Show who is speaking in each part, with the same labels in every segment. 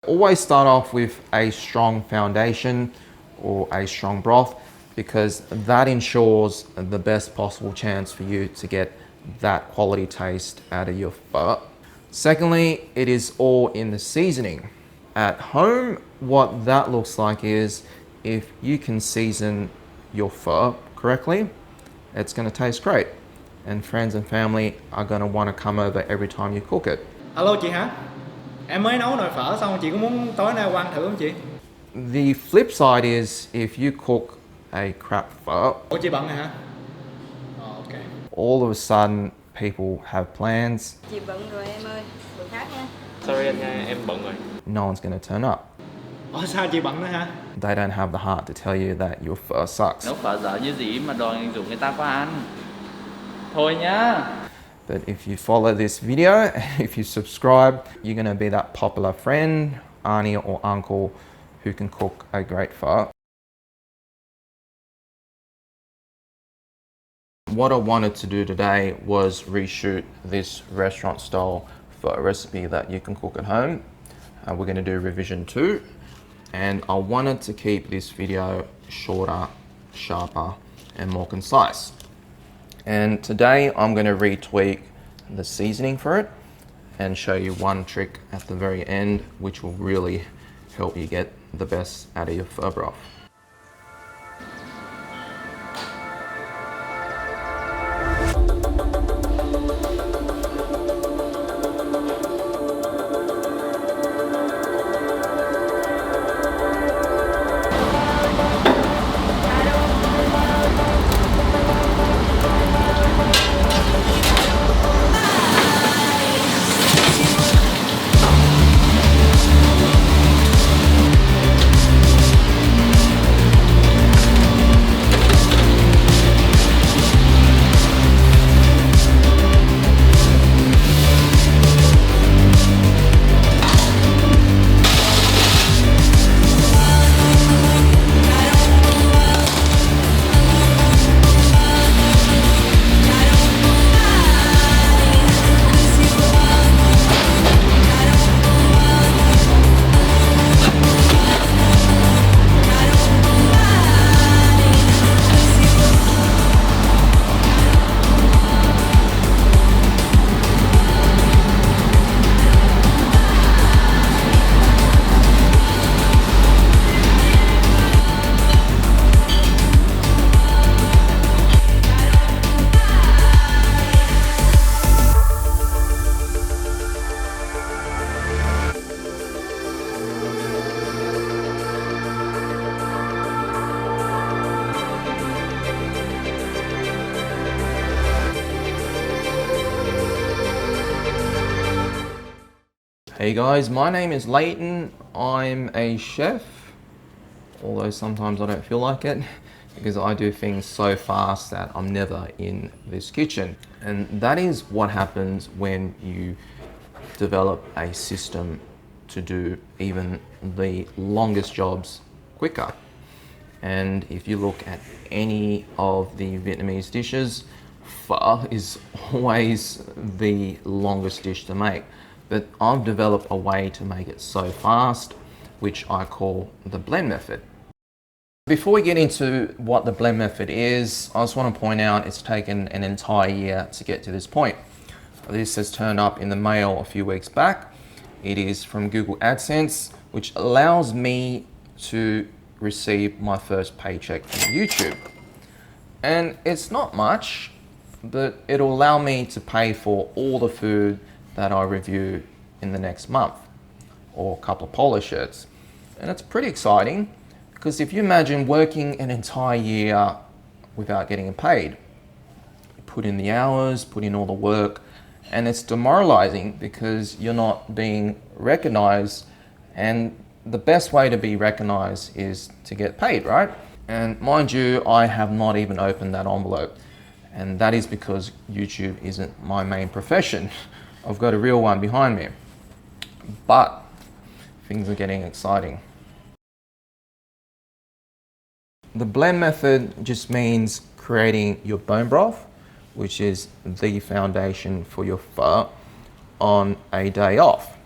Speaker 1: Always start off with a strong foundation or a strong broth, because that ensures the best possible chance for you to get that quality taste out of your pho. Secondly, it is all in the seasoning. At home, what that looks like is if you can season your pho correctly, it's going to taste great. And friends and family are going to want to come over every time you cook it.
Speaker 2: Alo chị hả? Em mới nấu nồi phở xong, chị có muốn tối nay qua ăn thử không chị?
Speaker 1: The flip side is if you cook a crap pho,
Speaker 2: Ủa chị bận rồi hả? Ok.
Speaker 1: all of a sudden people have plans.
Speaker 3: Chị bận rồi em ơi, bữa khác nha.
Speaker 4: Sorry anh nha, em bận rồi.
Speaker 1: No one's going to turn up.
Speaker 2: Ủa sao chị bận nữa hả?
Speaker 1: They don't have the heart to tell you that your pho sucks.
Speaker 4: Nấu phở dở như gì mà đòi rủ người ta qua ăn. Thôi nhá.
Speaker 1: But if you follow this video, if you subscribe, you're going to be that popular friend, auntie or uncle who can cook a great pho. What I wanted to do today was reshoot this restaurant style pho recipe that you can cook at home. We're going to do revision 2, and I wanted to keep this video shorter, sharper and more concise. And today I'm going to retweak the seasoning for it and show you one trick at the very end which will really help you get the best out of your pho broth. Hey guys, my name is Leighton. I'm a chef, although sometimes I don't feel like it because I do things so fast that I'm never in this kitchen. And that is what happens when you develop a system to do even the longest jobs quicker. And if you look at any of the Vietnamese dishes, pho is always the longest dish to make. But I've developed a way to make it so fast, which I call the blend method. Before we get into what the blend method is, I just want to point out it's taken an entire year to get to this point. This has turned up in the mail a few weeks back. It is from Google AdSense, which allows me to receive my first paycheck from YouTube. And it's not much, but it'll allow me to pay for all the food that I review in the next month, or a couple of polo shirts. And it's pretty exciting, because if you imagine working an entire year without getting paid, you put in the hours, put in all the work, and it's demoralizing because you're not being recognized, and the best way to be recognized is to get paid, right? And mind you, I have not even opened that envelope, and that is because YouTube isn't my main profession. I've got a real one behind me, but things are getting exciting. The blend method just means creating your bone broth, which is the foundation for your pho, on a day off.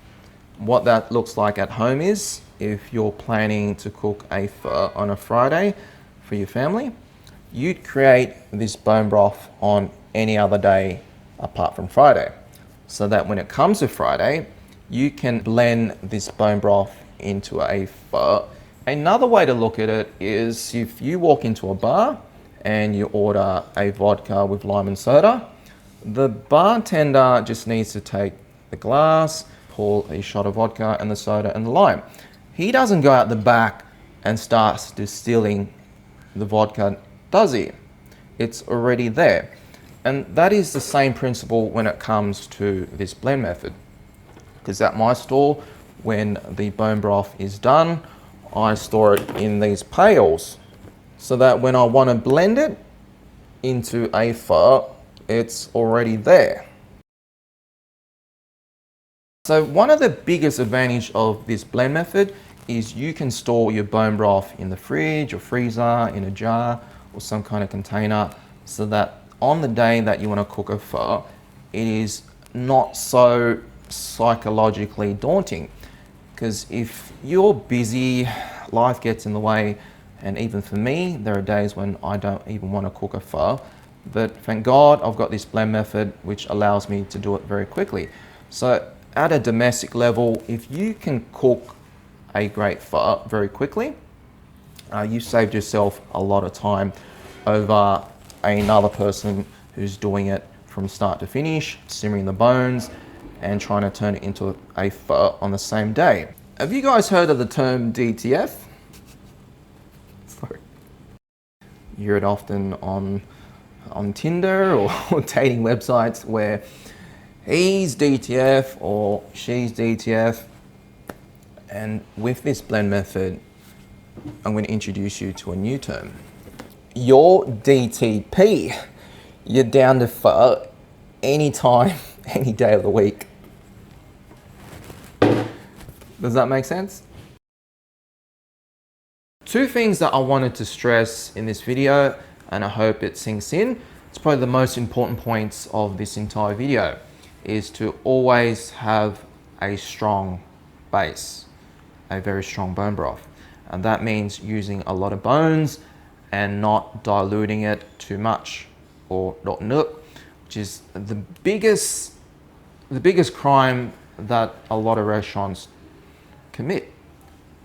Speaker 1: what that looks like at home is, if you're planning to cook a pho on a Friday for your family, you'd create this bone broth on any other day apart from Friday. So that when it comes to Friday, you can blend this bone broth into a pho. Another way to look at it is if you walk into a bar and you order a vodka with lime and soda, the bartender just needs to take the glass, pour a shot of vodka and the soda and the lime. He doesn't go out the back and starts distilling the vodka, does he? It's already there. And that is the same principle when it comes to this blend method. Because at my store, when the bone broth is done, I store it in these pails so that when I want to blend it into a pho, it's already there. So one of the biggest advantages of this blend method is you can store your bone broth in the fridge or freezer, in a jar or some kind of container, so that on the day that you want to cook a pho, it is not so psychologically daunting. Because if you're busy, life gets in the way, and even for me, there are days when I don't even want to cook a pho. But thank God I've got this blend method which allows me to do it very quickly. So at a domestic level, if you can cook a great pho very quickly, you saved yourself a lot of time over another person who's doing it from start to finish, simmering the bones and trying to turn it into a pho on the same day. Have you guys heard of the term DTF? Sorry. You hear it often on Tinder or dating websites where he's DTF or she's DTF. And with this blend method, I'm going to introduce you to a new term. You're DTP. You're down to pho anytime, any day of the week. Does that make sense? Two things that I wanted to stress in this video, and I hope it sinks in. It's probably the most important points of this entire video, is to always have a strong base, a very strong bone broth. And that means using a lot of bones and not diluting it too much, or not nook, which is the biggest crime that a lot of restaurants commit.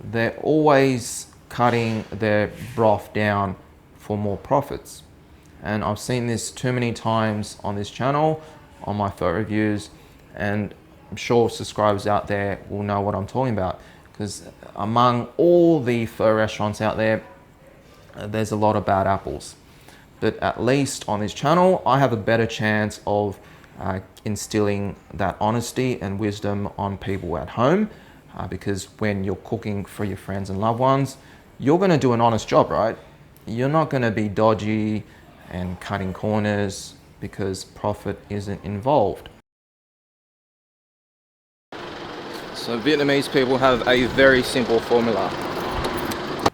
Speaker 1: They're always cutting their broth down for more profits. And I've seen this too many times on this channel, on my pho reviews, and I'm sure subscribers out there will know what I'm talking about, because among all the pho restaurants out there, there's a lot of bad apples. But at least on this channel, I have a better chance of instilling that honesty and wisdom on people at home, because when you're cooking for your friends and loved ones, you're going to do an honest job, right? You're not going to be dodgy and cutting corners because profit isn't involved. So Vietnamese people have a very simple formula.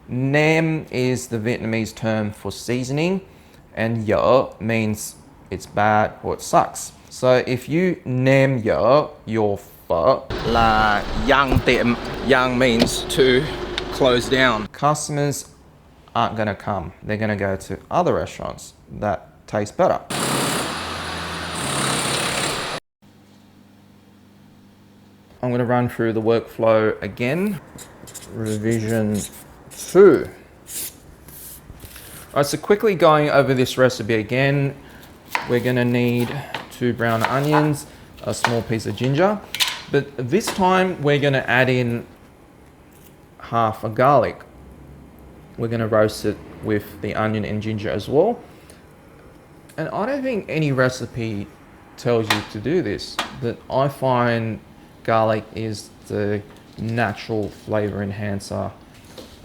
Speaker 1: Nem is the Vietnamese term for seasoning, and dở means it's bad or it sucks. So if you nem dở your pho là dang tiệm, dang means to close down. Customers aren't going to come. They're going to go to other restaurants that taste better. I'm going to run through the workflow again. Revision 2. Alright, so quickly going over this recipe again, we're going to need 2 brown onions, a small piece of ginger, but this time we're going to add in half a garlic. We're going to roast it with the onion and ginger as well. And I don't think any recipe tells you to do this, but I find garlic is the natural flavor enhancer.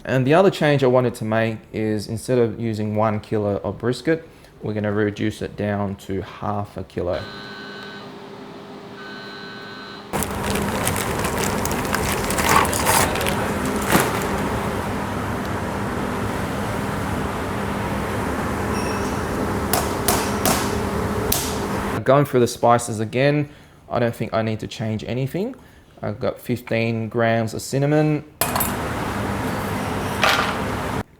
Speaker 1: And the other change I wanted to make is, instead of using 1 kilo of brisket, we're going to reduce it down to half a kilo. Going through the spices again, I don't think I need to change anything. I've got 15 grams of cinnamon,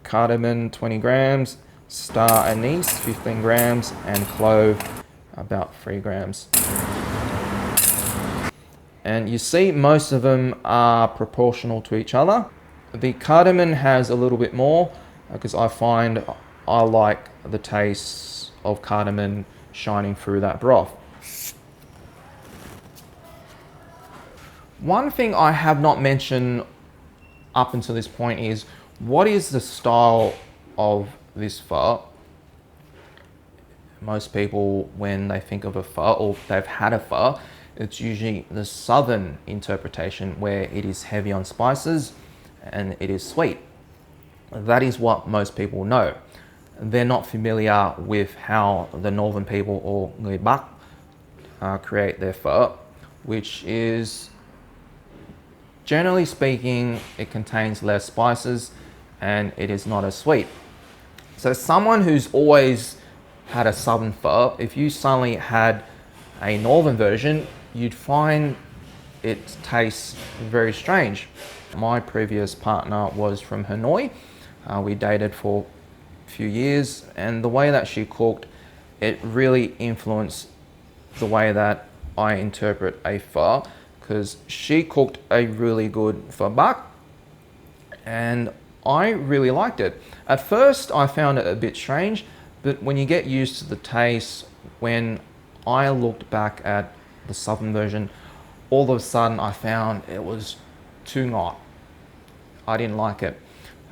Speaker 1: cardamom 20 grams, star anise 15 grams, and clove about 3 grams. And you see most of them are proportional to each other. The cardamom has a little bit more because I find I like the taste of cardamom shining through that broth. One thing I have not mentioned up until this point is what is the style of this pho? Most people, when they think of a pho or they've had a pho, it's usually the southern interpretation where it is heavy on spices and it is sweet. That is what most people know. They're not familiar with how the northern people or người Bắc create their pho, which is, generally speaking, it contains less spices and it is not as sweet. So someone who's always had a southern pho, if you suddenly had a northern version, you'd find it tastes very strange. My previous partner was from Hanoi. We dated for a few years, and the way that she cooked, it really influenced the way that I interpret a pho, because she cooked a really good pho bak, and I really liked it. At first, I found it a bit strange, but when you get used to the taste, when I looked back at the southern version, all of a sudden I found it was too ngọt. I didn't like it.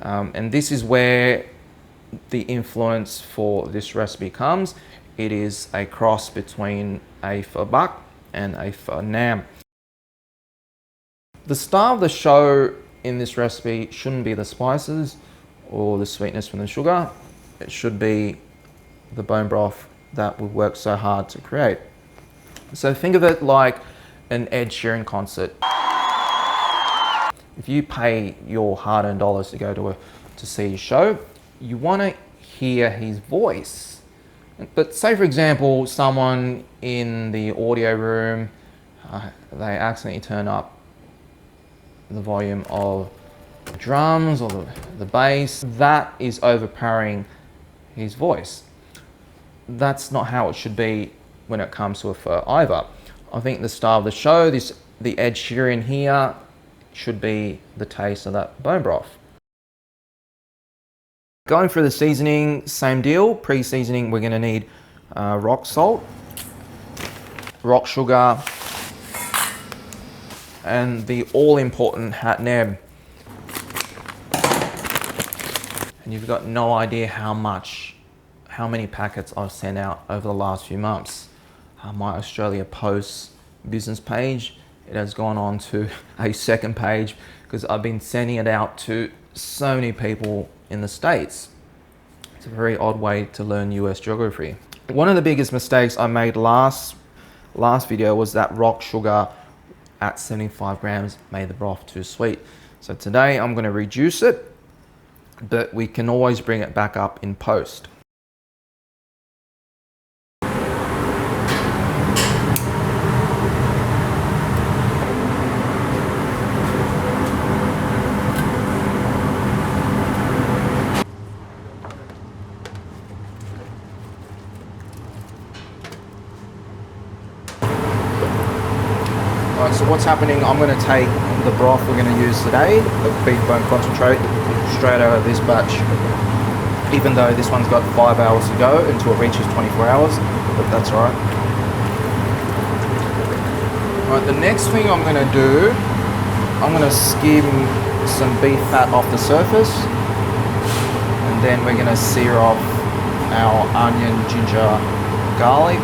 Speaker 1: And this is where the influence for this recipe comes. It is a cross between a pho bak and a pho nam. The star of the show in this recipe shouldn't be the spices or the sweetness from the sugar. It should be the bone broth that we've worked so hard to create. So think of it like an Ed Sheeran concert. If you pay your hard-earned dollars to go to see his show, you want to hear his voice. But say, for example, someone in the audio room, they accidentally turn up the volume of the drums or the bass. That is overpowering his voice. That's not how it should be when it comes to a pho either. I think the star of the show, the Ed Sheeran here, should be the taste of that bone broth. Going through the seasoning, same deal. Pre-seasoning, we're going to need rock salt, rock sugar, and the all-important hat neb. And you've got no idea how many packets I've sent out over the last few months. My Australia Post business page, it has gone on to a second page because I've been sending it out to so many people in the States. It's a very odd way to learn US geography. One of the biggest mistakes I made last video was that rock sugar at 75 grams made the broth too sweet. So today I'm going to reduce it, but we can always bring it back up in post. Alright, so what's happening, I'm going to take the broth we're going to use today, the beef bone concentrate, straight out of this batch. Even though this one's got 5 hours to go until it reaches 24 hours, but that's alright. Alright, the next thing I'm going to do, I'm going to skim some beef fat off the surface, and then we're going to sear off our onion, ginger, garlic.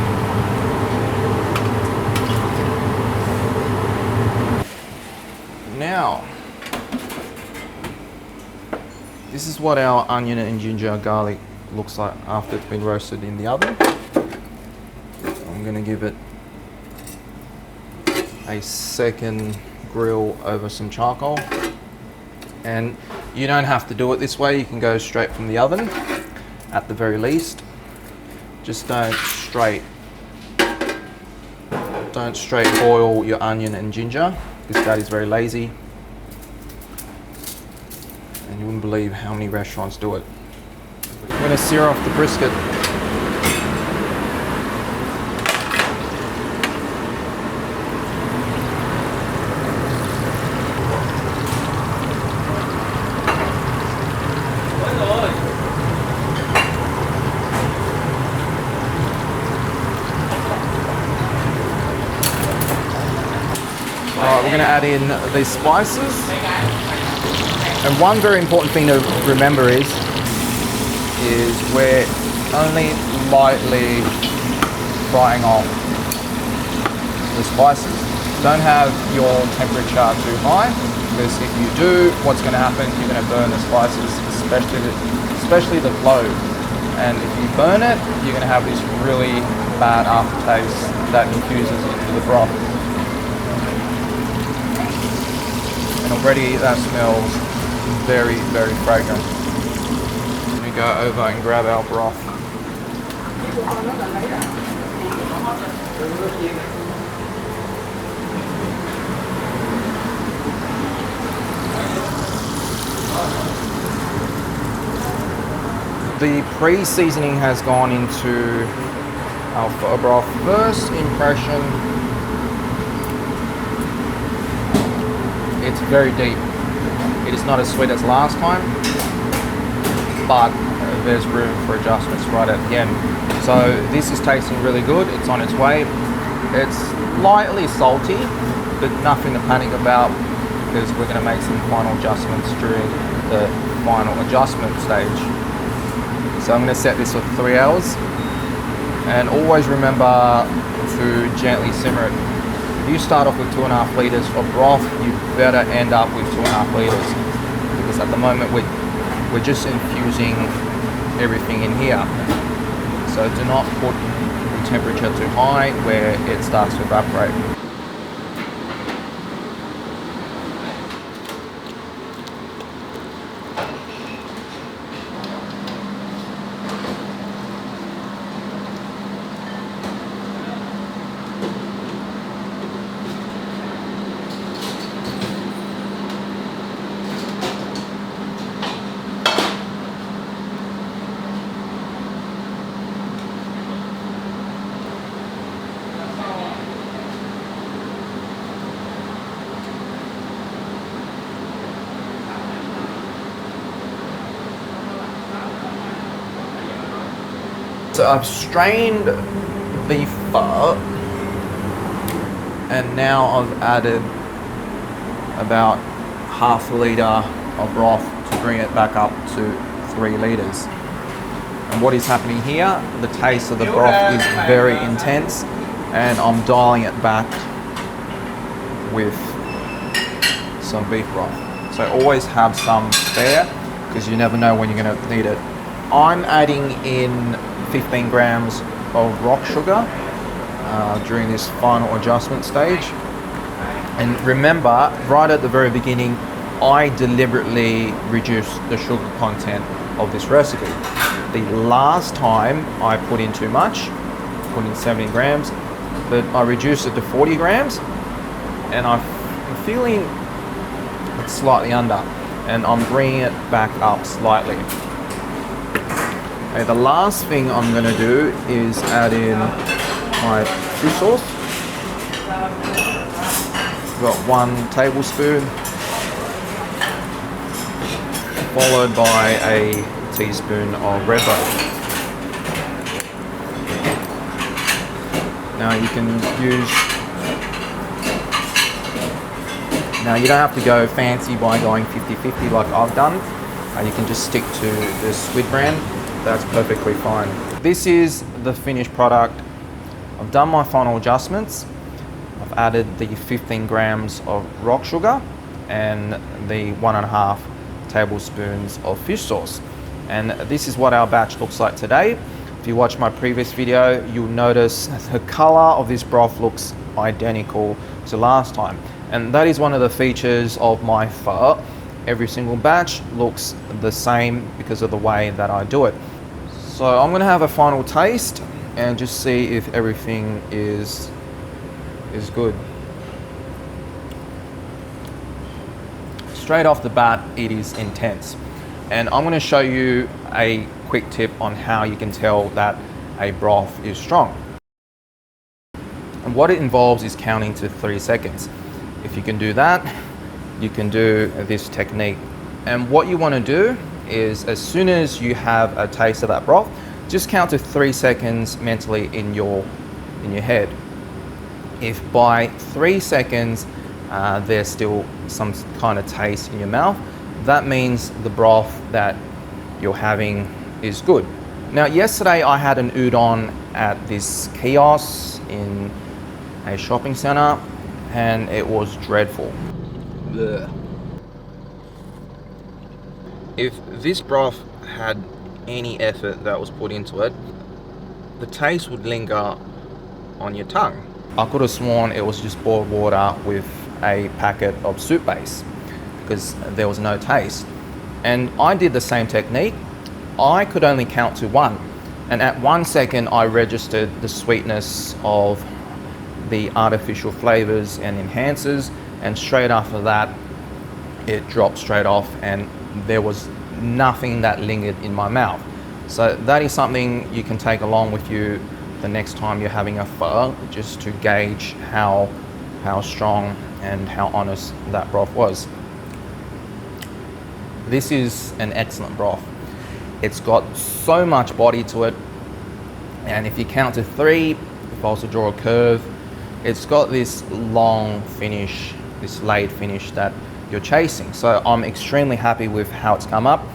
Speaker 1: Now, this is what our onion and ginger garlic looks like after it's been roasted in the oven. I'm going to give it a second grill over some charcoal. And you don't have to do it this way, you can go straight from the oven at the very least. Just don't straight boil your onion and ginger, This dad is very lazy, and you wouldn't believe how many restaurants do it. I'm gonna sear off the brisket. Alright, we're going to add in these spices. And one very important thing to remember is we're only lightly frying off the spices. Don't have your temperature too high, because if you do, what's going to happen, you're going to burn the spices, especially the clove. And if you burn it, you're going to have this really bad aftertaste that infuses into the broth. And already that smells very, very fragrant. Let me go over and grab our broth. The pre-seasoning has gone into our pho broth. First impression, it's very deep. It is not as sweet as last time, but there's room for adjustments right at the end. So this is tasting really good. It's on its way. It's lightly salty, but nothing to panic about, because we're going to make some final adjustments during the final adjustment stage. So I'm going to set this for 3 hours, and always remember to gently simmer it. If you start off with 2.5 litres of broth, you better end up with 2.5 litres, because at the moment we're just infusing everything in here. So do not put the temperature too high where it starts to evaporate. So I've strained the pho, and now I've added about half a litre of broth to bring it back up to 3 litres. And what is happening here, the taste of the broth is very intense, and I'm dialing it back with some beef broth. So always have some spare, because you never know when you're going to need it. I'm adding in 15 grams of rock sugar during this final adjustment stage. And remember, right at the very beginning, I deliberately reduced the sugar content of this recipe. The last time I put in too much, put in 70 grams, but I reduced it to 40 grams, and I'm feeling it's slightly under, and I'm bringing it back up slightly. Okay, the last thing I'm going to do is add in my fish sauce. I've got 1 tablespoon, followed by a teaspoon of red butter. Now you can use, now you don't have to go fancy by going 50-50 like I've done. You can just stick to the squid brand. That's perfectly fine. This is the finished product. I've done my final adjustments. I've added the 15 grams of rock sugar and the 1.5 tablespoons of fish sauce. And this is what our batch looks like today. If you watch my previous video, you'll notice the color of this broth looks identical to last time. And that is one of the features of my pho. Every single batch looks the same because of the way that I do it. So I'm gonna have a final taste and just see if everything is good. straight off the bat, it is intense. And I'm going to show you a quick tip on how you can tell that a broth is strong. And what it involves is counting to 3 seconds. If you can do that, you can do this technique. And what you want to do is, as soon as you have a taste of that broth, just count to 3 seconds mentally in your head. If by 3 seconds there's still some kind of taste in your mouth, that means the broth that you're having is good. Now, yesterday I had an udon at this kiosk in a shopping center and it was dreadful. Blech. If this broth had any effort that was put into it, the taste would linger on your tongue. I could have sworn it was just boiled water with a packet of soup base because there was no taste. And I did the same technique. I could only count to 1. And at 1 second, I registered the sweetness of the artificial flavors and enhancers. And straight after that, it dropped straight off and there was nothing that lingered in my mouth. So that is something you can take along with you the next time you're having a pho, just to gauge how strong and how honest that broth was. This is an excellent broth. It's got so much body to it, and if you count to 3, if I was to draw a curve, it's got this long finish, this laid finish that you're chasing. So I'm extremely happy with how it's come up.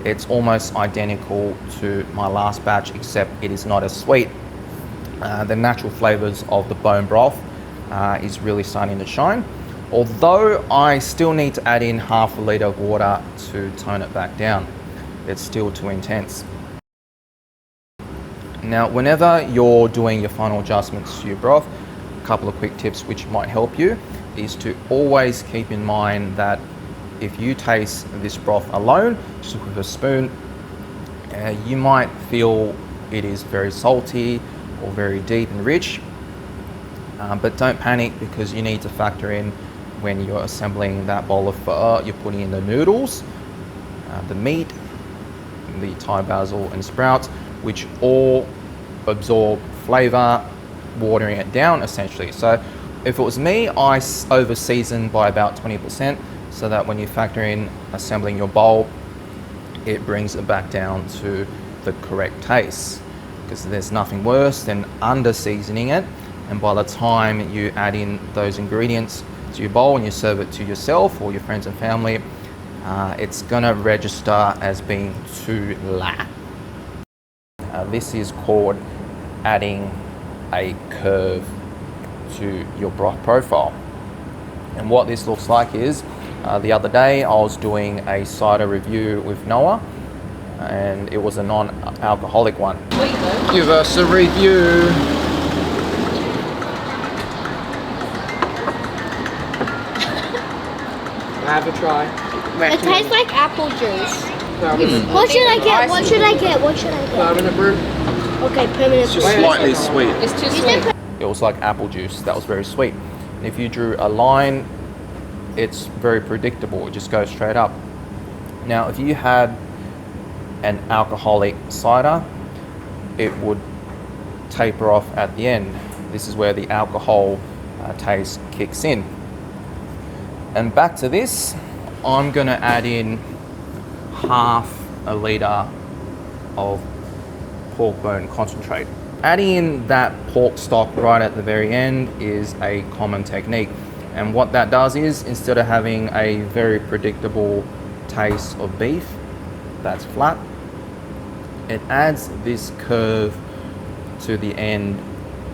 Speaker 1: It's almost identical to my last batch, except it is not as sweet. The natural flavors of the bone broth is really starting to shine. Although I still need to add in half a litre of water to tone it back down. It's still too intense. Now, whenever you're doing your final adjustments to your broth, a couple of quick tips which might help you is to always keep in mind that if you taste this broth alone, just with a spoon, you might feel it is very salty or very deep and rich, but don't panic, because you need to factor in when you're assembling that bowl of pho, you're putting in the noodles, the meat, the Thai basil and sprouts, which all absorb flavor, watering it down essentially. So if it was me, I over seasoned by about 20%, so that when you factor in assembling your bowl, it brings it back down to the correct taste. Because there's nothing worse than under seasoning it, and by the time you add in those ingredients to your bowl and you serve it to yourself or your friends and family, it's gonna register as being too la. This is called adding a curve to your broth profile. And what this looks like is, the other day I was doing a cider review with Noah, and it was a non-alcoholic one. Give us a review.
Speaker 5: Have a try.
Speaker 6: It tastes like apple juice.
Speaker 5: Permanent.
Speaker 6: What should I get? What should I get? What should I get?
Speaker 5: Permanent brew.
Speaker 6: Okay, permanent.
Speaker 1: It's just slightly sweet.
Speaker 3: It's too sweet.
Speaker 1: It was like apple juice. That was very sweet. And if you drew a line, it's very predictable. It just goes straight up. Now, if you had an alcoholic cider, it would taper off at the end. This is where the alcohol taste kicks in. And back to this, I'm gonna add in half a litre of pork bone concentrate. Adding in that pork stock right at the very end is a common technique. And what that does is, instead of having a very predictable taste of beef that's flat, it adds this curve to the end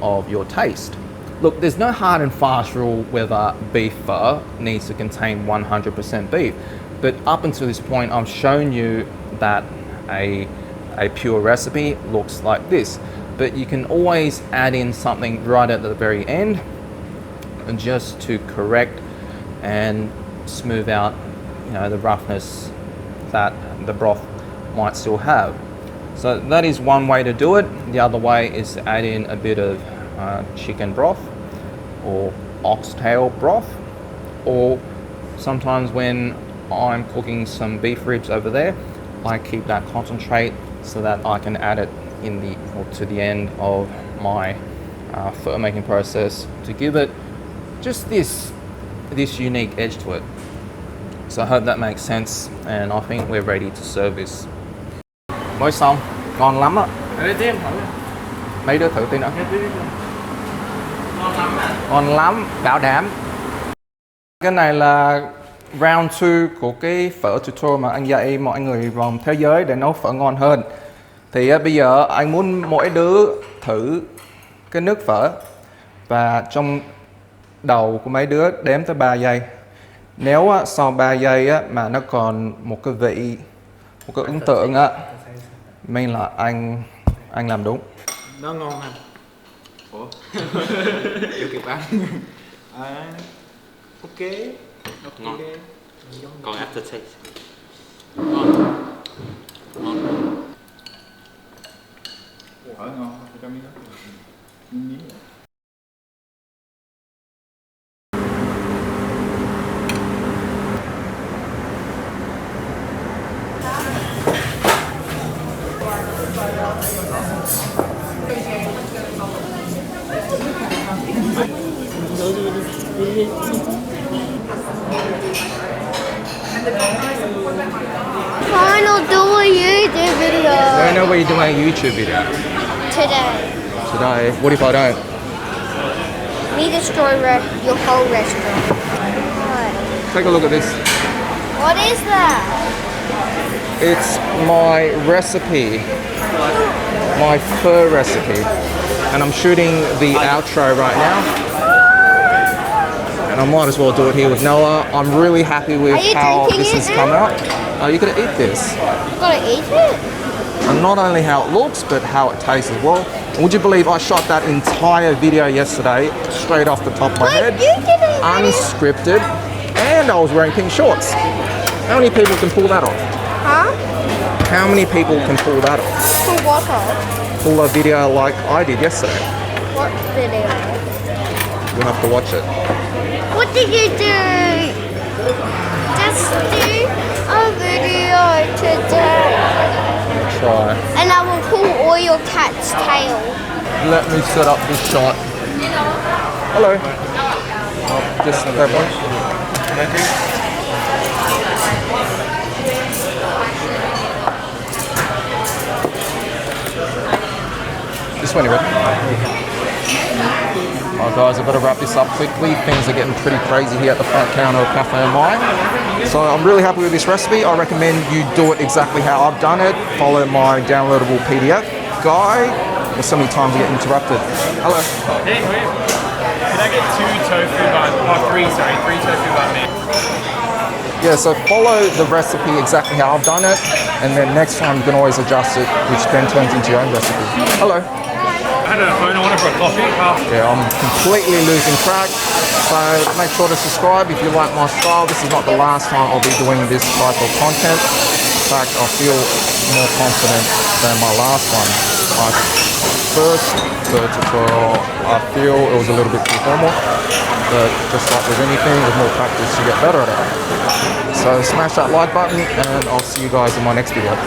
Speaker 1: of your taste. Look, there's no hard and fast rule whether beef pho needs to contain 100% beef, but up until this point, I've shown you that a pure recipe looks like this. But you can always add in something right at the very end, just to correct and smooth out, the roughness that the broth might still have. So that is one way to do it. The other way is to add in a bit of chicken broth or oxtail broth, or sometimes when I'm cooking some beef ribs over there. I keep that concentrate so that I can add it in the or to the end of my pho making process to give it just this unique edge to it. So I hope that makes sense, and I think we're ready to serve this. Mới xong, ngon lắm á.
Speaker 4: Để tiếp thử.
Speaker 1: Mấy đứa thử tí nữa.
Speaker 4: Ngon lắm à.
Speaker 1: Ngon lắm, bảo đảm. Cái này là round 2 của cái phở tutorial mà anh dạy mọi người vòng thế giới để nấu phở ngon hơn. Thì bây giờ anh muốn mỗi đứa thử cái nước phở, và trong đầu của mấy đứa đếm tới 3 giây. Nếu sau 3 giây mà nó còn một cái vị, một cái ấn tượng mình là anh làm đúng.
Speaker 2: Nó ngon anh. Ủa? Chưa kịp ăn. Ok.
Speaker 4: Ngon. Còn aftertaste. Ngon.
Speaker 2: Phở ngon, cho miếng đó. Miếng.
Speaker 6: Fine, I'll do a YouTube video
Speaker 1: I know where you're doing a YouTube video
Speaker 6: today.
Speaker 1: today. What if I don't?
Speaker 6: Me destroy your whole restaurant. What?
Speaker 1: Take a look at this.
Speaker 6: What is that?
Speaker 1: It's my recipe, my pho recipe, and I'm shooting the outro right now. And I might as well do it here with Noah. I'm really happy with
Speaker 6: Are you
Speaker 1: how
Speaker 6: drinking
Speaker 1: this
Speaker 6: it
Speaker 1: has
Speaker 6: now?
Speaker 1: come out. Oh, you're gonna eat this.
Speaker 6: You gotta eat it?
Speaker 1: And not only how it looks, but how it tastes as well. And would you believe I shot that entire video yesterday, straight off the top of my
Speaker 6: Wait,
Speaker 1: head,
Speaker 6: you did it!
Speaker 1: unscripted, and I was wearing pink shorts. How many people can pull that off?
Speaker 6: Huh?
Speaker 1: How many people can pull that off?
Speaker 6: For what off?
Speaker 1: Pull a video like I did yesterday.
Speaker 6: What video?
Speaker 1: You'll have to watch it.
Speaker 6: What did you do? Just do a video today.
Speaker 1: I'll try.
Speaker 6: And I will pull all your cat's tail.
Speaker 1: Let me set up this shot. Hello. Oh, just that one. This one, you ready? Alright guys, I've got to wrap this up quickly. Things are getting pretty crazy here at the front counter of Cafe I. So I'm really happy with this recipe. I recommend you do it exactly how I've done it. Follow my downloadable PDF guide. There's so many times I get interrupted. Hello.
Speaker 7: Hey, wait. Could I get three tofu bun men?
Speaker 1: Yeah, so follow the recipe exactly how I've done it, and then next time you can always adjust it, which then turns into your own recipe. Hello.
Speaker 7: I had a phone order for a coffee.
Speaker 1: Yeah, I'm completely losing track. So make sure to subscribe if you like my style. This is not the last time I'll be doing this type of content. In fact, I feel more confident than my last one. My first tutorial, I feel it was a little bit too formal. But just like with anything, with more practice, you get better at it. So smash that like button, and I'll see you guys in my next video.